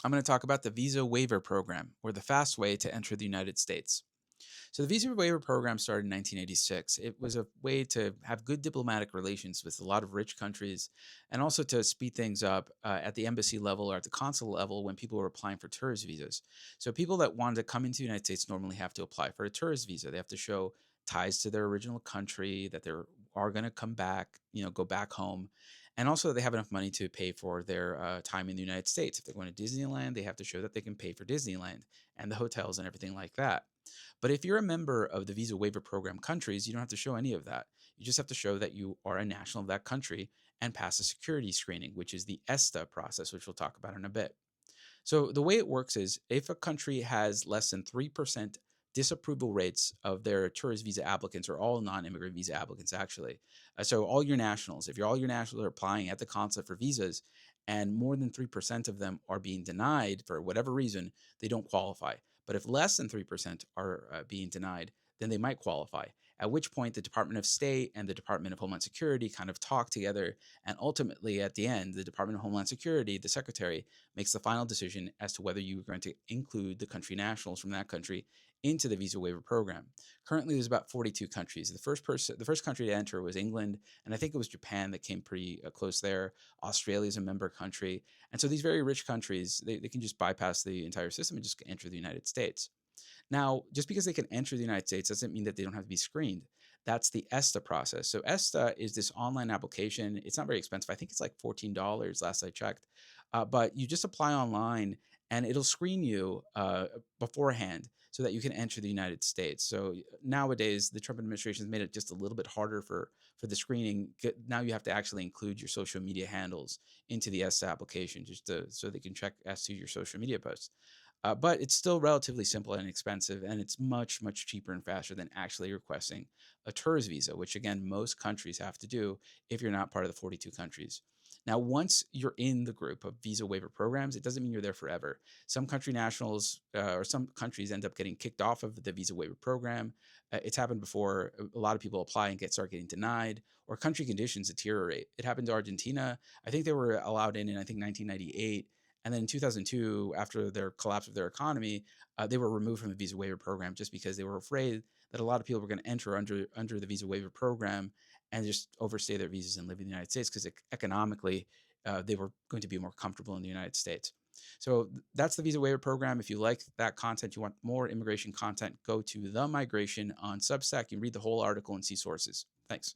I'm going to talk about the Visa Waiver Program, or the fast way to enter the United States. So, the Visa Waiver Program started in 1986. It was a way to have good diplomatic relations with a lot of rich countries and also to speed things up at the embassy level or at the consul level when people were applying for tourist visas. So, people that wanted to come into the United States normally have to apply for a tourist visa. They have to show ties to their original country, that they are going to come back, go back home. And also, they have enough money to pay for their time in the United States. If they're going to Disneyland, they have to show that they can pay for Disneyland and the hotels and everything like that. But if you're a member of the Visa Waiver Program countries, you don't have to show any of that. You just have to show that you are a national of that country and pass a security screening, which is the ESTA process, which we'll talk about in a bit. So the way it works is if a country has less than 3% disapproval rates of their tourist visa applicants or all non-immigrant visa applicants actually. So all your nationals, if you're all your nationals are applying at the consulate for visas and more than 3% of them are being denied for whatever reason, they don't qualify. But if less than 3% are being denied, then they might qualify. At which point the Department of State and the Department of Homeland Security kind of talk together. And ultimately, at the end, the Department of Homeland Security, the secretary, makes the final decision as to whether you're going to include the country nationals from that country into the visa waiver program. Currently, there's about 42 countries. The first country to enter was England, and I think it was Japan that came pretty close there. Australia is a member country, and so these very rich countries they can just bypass the entire system and just enter the United States. Now, just because they can enter the United States doesn't mean that they don't have to be screened. That's the ESTA process. So ESTA is this online application. It's not very expensive. I think it's like $14 last I checked. But you just apply online and it'll screen you beforehand so that you can enter the United States. So nowadays, the Trump administration has made it just a little bit harder for the screening. Now you have to actually include your social media handles into the ESTA application so they can check as to your social media posts. But it's still relatively simple and inexpensive, and it's much, much cheaper and faster than actually requesting a tourist visa, which again, most countries have to do if you're not part of the 42 countries. Now, once you're in the group of visa waiver programs, it doesn't mean you're there forever. Some country nationals or some countries end up getting kicked off of the visa waiver program. It's happened before. A lot of people apply and start getting denied, or country conditions deteriorate. It happened to Argentina. I think they were allowed in I think 1998, and then in 2002, after their collapse of their economy, they were removed from the visa waiver program just because they were afraid that a lot of people were going to enter under the visa waiver program and just overstay their visas and live in the United States because economically they were going to be more comfortable in the United States. So that's the visa waiver program. If you like that content, you want more immigration content, go to The Migration on Substack. You can read the whole article and see sources. Thanks.